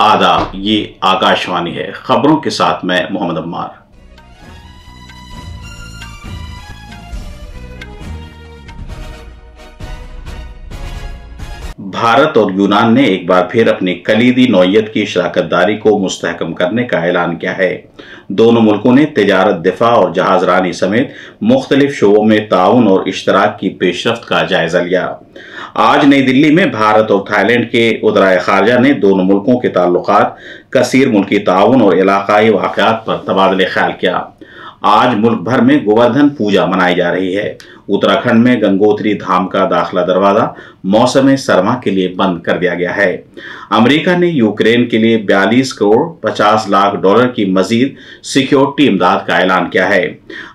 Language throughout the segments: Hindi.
आदाब, ये आकाशवाणी है। खबरों के साथ मैं मोहम्मद अम्मार। भारत और यूनान ने एक बार फिर अपनी कलीदी नौयत की शराकतदारी को मुस्तहकम करने का ऐलान किया है। दोनों मुल्कों ने तिजारत, दिफा और जहाजरानी समेत मुख्तलिफ शोबों में ताउन और इश्तराक की पेशरफ्त का जायजा लिया। आज नई दिल्ली में भारत और थाईलैंड के वज़राए खारजा ने दोनों मुल्कों के ताल्लुकात, कसीर मुल्की ताउन और इलाकाई वाक़यात पर तबादले ख्याल किया। आज मुल्क भर में गोवर्धन पूजा मनाई जा रही है। उत्तराखंड में गंगोत्री धाम का दाखिला दरवाजा मौसम सरमा के लिए बंद कर दिया गया है। अमेरिका ने यूक्रेन के लिए 42 करोड़ 50 लाख डॉलर की मजीद सिक्योरिटी इमदाद का ऐलान किया है।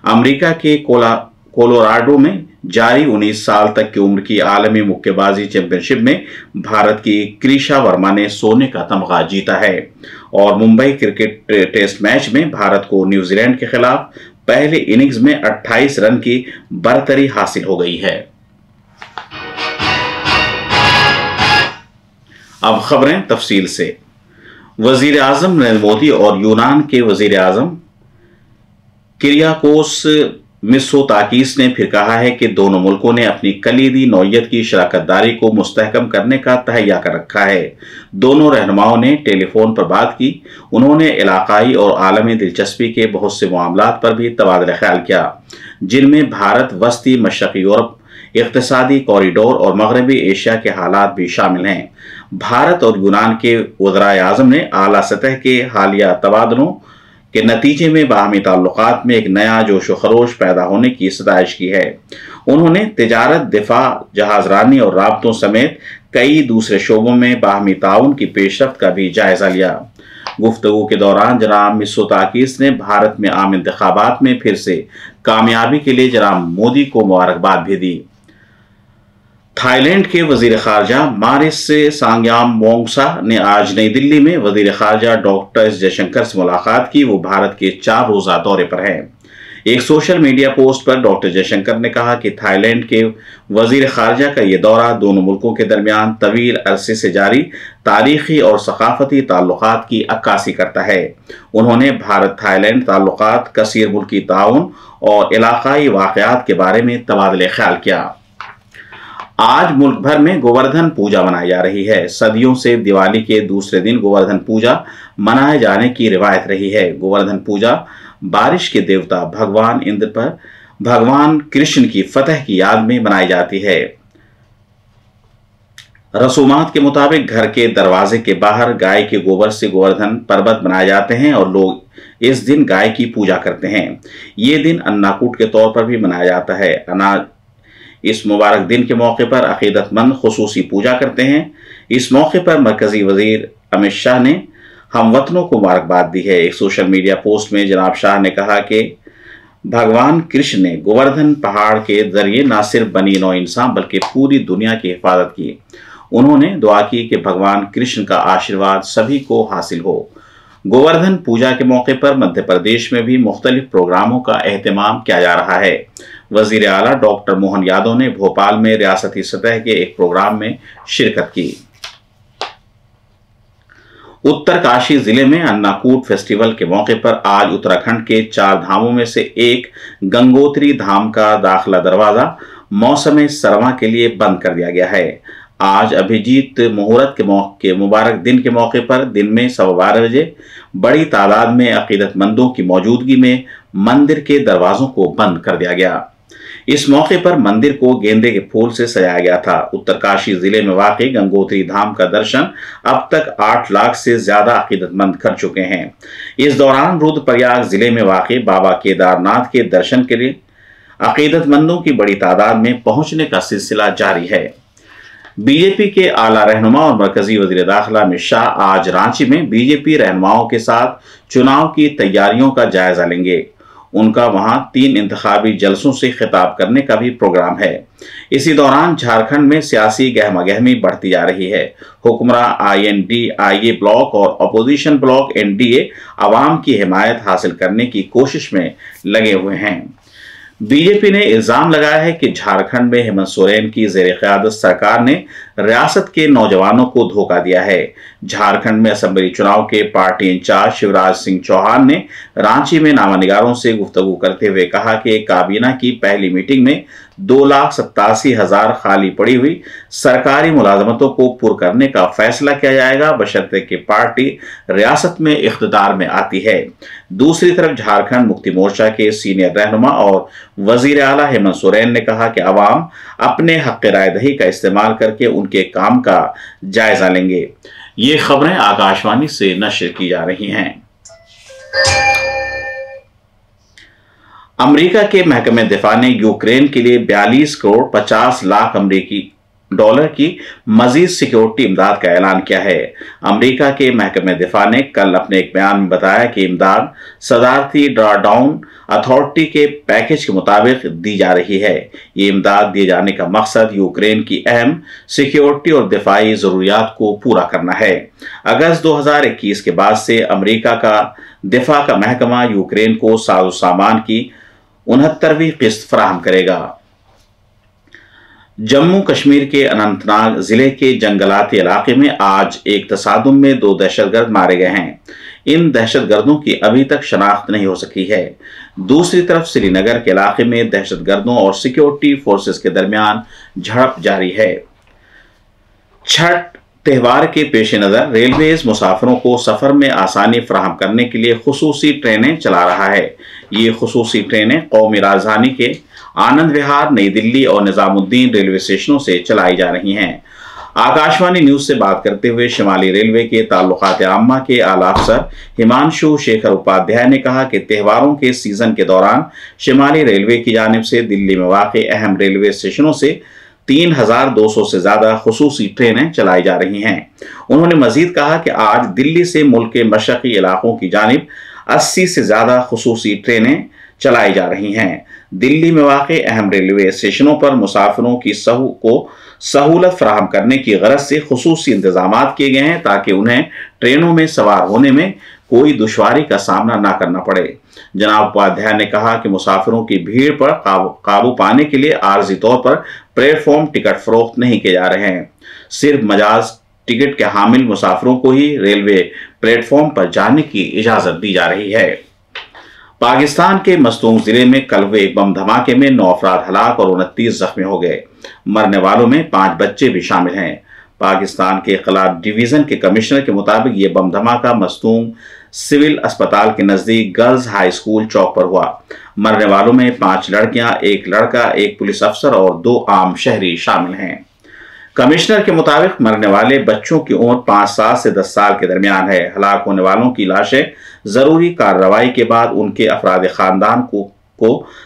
अमेरिका के कोलोराडो में जारी 19 साल तक की उम्र की आलमी मुक्केबाजी चैंपियनशिप में भारत की क्रिशा वर्मा ने सोने का तमगा जीता है। और मुंबई क्रिकेट टेस्ट मैच में भारत को न्यूजीलैंड के खिलाफ पहले इनिंग्स में 28 रन की बढ़तरी हासिल हो गई है। अब खबरें तफसील से। वजीर आजम नरेंद्र मोदी और यूनान के वजीर आजम किरियाकोस मित्सोताकीस ने फिर कहा है कि दोनों मुल्कों ने अपनी कलीदी नौयत की शराकतदारी को मुस्तहकम करने का तहैया कर रखा है। दोनों रहनुमाओं ने टेलीफोन पर बात की। उन्होंने इलाकाई और आलमी दिलचस्पी के बहुत से मामलात पर भी तबादला ख्याल किया, जिनमें भारत, वस्ती मशरक़ी यूरोप, इक़्तिसादी कॉरिडोर और मगरबी एशिया के हालात भी शामिल हैं। भारत और यूनान के वज़राए आज़म ने आला सतह के हालिया तबादलों के नतीजे में बाहमी ताल्लुकात में एक नया जोश व खरोश पैदा होने की सताइश की है। उन्होंने तिजारत, दिफा, जहाजरानी और राबतों समेत कई दूसरे शोबों में बाहमी ताउन की पेशरफ्त का भी जायजा लिया। गुफ्तगू के दौरान जनाब मित्सोताकीस ने भारत में आम इंतखाबात में फिर से कामयाबी के लिए जनाब मोदी को मुबारकबाद भी दी। थाईलैंड के वजीर खारजा मारिस सांग्यामवोंगसा ने आज नई दिल्ली में वजीर खारजा डॉक्टर एस जयशंकर से मुलाकात की। वो भारत के 4 रोजा दौरे पर हैं। एक सोशल मीडिया पोस्ट पर डॉक्टर जयशंकर ने कहा कि थाईलैंड के वजीर खारजा का ये दौरा दोनों मुल्कों के दरमियान तवील अरसे से जारी तारीखी और सकाफती ताल्लुकात की अक्कासी करता है। उन्होंने भारत थाईलैंड ताल्लुकात, कसीर मुल्की ताउन और इलाकाई वाक़यात के बारे में तबादले ख्याल किया। आज मुल्क भर में गोवर्धन पूजा मनाई जा रही है। सदियों से दिवाली के दूसरे दिन गोवर्धन पूजा मनाए जाने की रिवायत रही है। गोवर्धन पूजा बारिश के देवता भगवान इंद्र पर भगवान कृष्ण की फतह की याद में मनाई जाती है। रसूमात के मुताबिक घर के दरवाजे के बाहर गाय के गोबर से गोवर्धन पर्वत बनाए जाते हैं और लोग इस दिन गाय की पूजा करते हैं। ये दिन अन्नाकूट के तौर पर भी मनाया जाता है। इस मुबारक दिन के मौके पर अकीदतमंद खुसूसी पूजा करते हैं। इस मौके पर मरकजी वजीर अमित शाह ने हमवतनों को मुबारकबाद दी है। एक सोशल मीडिया पोस्ट में जनाब शाह ने कहा कि भगवान कृष्ण ने गोवर्धन पहाड़ के जरिए न सिर्फ बनी नौ इंसान बल्कि पूरी दुनिया की हिफाजत की। उन्होंने दुआ की कि भगवान कृष्ण का आशीर्वाद सभी को हासिल हो। गोवर्धन पूजा के मौके पर मध्य प्रदेश में भी मुख्तलिफ प्रोग्रामों का एहतमाम किया जा रहा है। वजीर आला डॉक्टर मोहन यादव ने भोपाल में रियासती सतह के एक प्रोग्राम में शिरकत की। उत्तरकाशी जिले में अन्नाकूट फेस्टिवल के मौके पर आज उत्तराखंड के 4 धामों में से एक गंगोत्री धाम का दाखिला दरवाजा मौसम सरमा के लिए बंद कर दिया गया है। आज अभिजीत मुहूर्त के मुबारक दिन के मौके पर दिन में 12:15 बजे बड़ी तादाद में अकीदतमंदों की मौजूदगी में मंदिर के दरवाजों को बंद कर दिया गया। इस मौके पर मंदिर को गेंदे के फूल से सजाया गया था। उत्तरकाशी जिले में वाक़ई गंगोत्री धाम का दर्शन अब तक 8 लाख से ज्यादा अकीदतमंद कर चुके हैं। इस दौरान रुद्रप्रयाग जिले में वाक़ई बाबा केदारनाथ के दर्शन के लिए अकीदतमंदों की बड़ी तादाद में पहुंचने का सिलसिला जारी है। बीजेपी के आला रहनुमा और मरकजी वजीर दाखिला अमित शाह आज रांची में बीजेपी रहनुमाओं के साथ चुनाव की तैयारियों का जायजा लेंगे। उनका वहां 3 इंतखाबी जलसों से खिताब करने का भी प्रोग्राम है। इसी दौरान झारखंड में सियासी गहमागहमी बढ़ती जा रही है। हुक्मरान INDIA ब्लॉक और अपोजिशन ब्लॉक NDA आवाम की हिमायत हासिल करने की कोशिश में लगे हुए हैं। बीजेपी ने इल्जाम लगाया है कि झारखंड में हेमंत सोरेन की ज़ेर क़यादत सरकार ने रियासत के नौजवानों को धोखा दिया है। झारखंड में असेंबली चुनाव के पार्टी इंचार्ज शिवराज सिंह चौहान ने रांची में नामानिगारों से गुफ्तगू करते हुए कहा कि काबीना की पहली मीटिंग में 2,87,000 खाली पड़ी हुई सरकारी मुलाजमतों को पुर करने का फैसला किया जाएगा, बशर्ते कि पार्टी रियासत में इख्तिदार में आती है। दूसरी तरफ झारखंड मुक्ति मोर्चा के सीनियर रहनुमा और वजीर आला हेमंत सोरेन ने कहा कि अवाम अपने हक राय दही का इस्तेमाल करके उनके काम का जायजा लेंगे। ये खबरें आकाशवाणी से नशर की जा रही हैं। अमेरिका के महकमे दिफा ने यूक्रेन के लिए 42 करोड़ 50 लाख अमेरिकी डॉलर की मजीद सिक्योरिटी इमदाद का ऐलान किया है। अमेरिका के महकमे दिफा ने कल अपने एक बयान में बताया कि इमदाद सदारती ड्रॉडाउन अथॉरिटी के पैकेज के मुताबिक दी जा रही है। ये इमदाद दिए जाने का मकसद यूक्रेन की अहम सिक्योरिटी और दिफाई जरूरियात को पूरा करना है। अगस्त 2021 के बाद से अमेरिका का दिफा का महकमा यूक्रेन को साजो सामान की 69वीं किस्त फराहम करेगा। जम्मू कश्मीर के अनंतनाग जिले के जंगलाती इलाके में आज एक तसादुम में 2 दहशतगर्द मारे गए हैं। इन दहशतगर्दों की अभी तक शनाख्त नहीं हो सकी है। दूसरी तरफ श्रीनगर के इलाके में दहशतगर्दों और सिक्योरिटी फोर्सेस के दरमियान झड़प जारी है। छठ त्योहार के पेश नजर रेलवेज मुसाफिरों को सफर में आसानी फराहम करने के लिए खुसूसी ट्रेनें चला रहा है। ये खुसूसी ट्रेनें कौमी राजधानी के आनंद विहार, नई दिल्ली और निजामुद्दीन रेलवे स्टेशनों से चलाई जा रही हैं। आकाशवाणी न्यूज से बात करते हुए शिमाली रेलवे के ताल्लुकात आम्मा के आला अफसर हिमांशु शेखर उपाध्याय ने कहा कि त्योहारों के सीजन के दौरान शिमाली रेलवे की जानिब से दिल्ली में वाक़ अहम रेलवे स्टेशनों से 3,200 से ज्यादा खुसूसी ट्रेनें चलाई जा रही हैं। उन्होंने मजीद कहा कि आज दिल्ली से मुल्क के मशरकी इलाकों की जानिब 80 से ज्यादा खुसूसी ट्रेनें चलाई जा रही हैं। दिल्ली में वाक़ अहम रेलवे स्टेशनों पर मुसाफिरों की सहूलत फराहम करने की गरज से खुसूसी इंतजामात किए गए हैं ताकि उन्हें ट्रेनों में सवार होने में कोई दुश्वारी का सामना न करना पड़े। जनाब उपाध्याय ने कहा कि मुसाफिरों की भीड़ पर काबू पाने के लिए आर्जी तौर पर प्लेटफॉर्म टिकट फरोख्त नहीं किए जा रहे हैं। सिर्फ मजाज टिकट के हामिल मुसाफिरों को ही रेलवे प्लेटफॉर्म पर जाने की इजाजत दी जा रही है। पाकिस्तान के मस्तूंग जिले में कल हुए एक बम धमाके में 9 अफराद हलाक और 29 जख्मी हो गए। मरने वालों में 5 बच्चे भी शामिल हैं। पाकिस्तान के खिलाफ डिवीजन के कमिश्नर के मुताबिक ये बम धमाका मस्तूंग सिविल अस्पताल के नजदीक गर्ल्स हाई स्कूल चौक पर हुआ। मरने वालों में 5 लड़कियां, 1 लड़का, 1 पुलिस अफसर और 2 आम शहरी शामिल हैं। कमिश्नर के मुताबिक मरने वाले बच्चों की उम्र 5 साल से 10 साल के दरमियान है। हलाक होने वालों की लाशें जरूरी कार्रवाई के बाद उनके अफराद खानदान को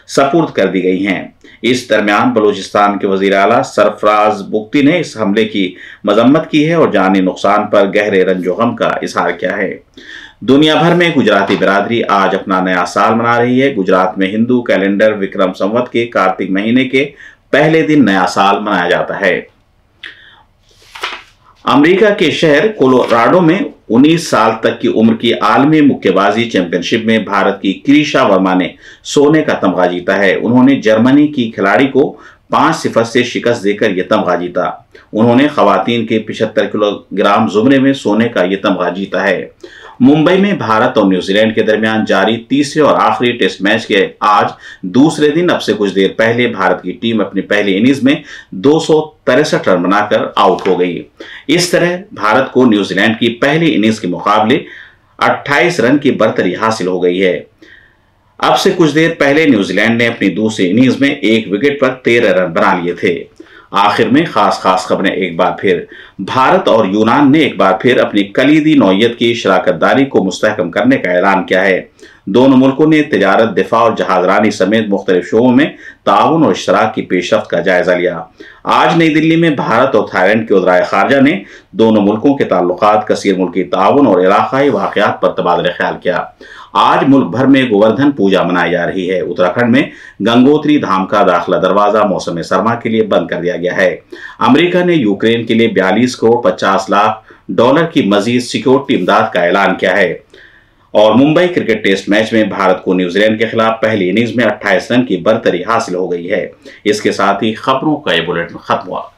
सपुर्द कर दी गई हैं। इस दरमियान बलूचिस्तान के वजीर आला सरफराज बुख्ती ने इस हमले की मजम्मत की है और जानी नुकसान पर गहरे रंजो गम का इजहार किया है। दुनिया भर में गुजराती बिरादरी आज अपना नया साल मना रही है। गुजरात में हिंदू कैलेंडर विक्रम संवत के कार्तिक महीने के पहले दिन नया साल मनाया जाता है। अमेरिका के शहर कोलोराडो में 19 साल तक की उम्र की आलमी मुक्केबाजी चैंपियनशिप में भारत की क्रिशा वर्मा ने सोने का तमगा जीता है। उन्होंने जर्मनी की खिलाड़ी को 5-0 से शिकस्त देकर यह तमगा जीता। उन्होंने खवातीन के 75 किलोग्राम जुमरे में सोने का यह तमगा जीता है। मुंबई में भारत और न्यूजीलैंड के दरमियान जारी तीसरे और आखिरी टेस्ट मैच के आज दूसरे दिन अब से कुछ देर पहले भारत की टीम अपनी पहली इनिंग्स में 263 रन बनाकर आउट हो गई। इस तरह भारत को न्यूजीलैंड की पहली इनिंग्स के मुकाबले 28 रन की बढ़तरी हासिल हो गई है। अब से कुछ देर पहले न्यूजीलैंड ने अपनी दूसरी इनिंग्स में 1 विकेट पर 13 रन बना लिए थे। आखिर में खास खबरें एक बार फिर। भारत और यूनान ने एक बार फिर अपनी कलीदी नौयत की शराकतदारी को मुस्तहकम करने का ऐलान किया है। दोनों मुल्कों ने तिजारत, दिफा और जहाजरानी समेत मुख्तलिफ शोबों में ताउन और इश्तराक की पेशरफ्त का जायजा लिया। आज नई दिल्ली में भारत और थाईलैंड के वज़ीर खारजा ने दोनों मुल्कों के ताल्लुकात, कसीर मुल्की ताउन और इलाकाई वाक़यात पर तबादला ख्याल किया। आज मुल्क भर में गोवर्धन पूजा मनाई जा रही है। उत्तराखंड में गंगोत्री धाम का दाखिला दरवाजा मौसम सरमा के लिए बंद कर दिया गया है। अमेरिका ने यूक्रेन के लिए 42 करोड़ 50 लाख डॉलर की मजीद सिक्योरिटी इमदाद का ऐलान किया है। और मुंबई क्रिकेट टेस्ट मैच में भारत को न्यूजीलैंड के खिलाफ पहली इनिंग्स में 28 रन की बढ़तरी हासिल हो गई है। इसके साथ ही खबरों का ये बुलेटिन खत्म हुआ।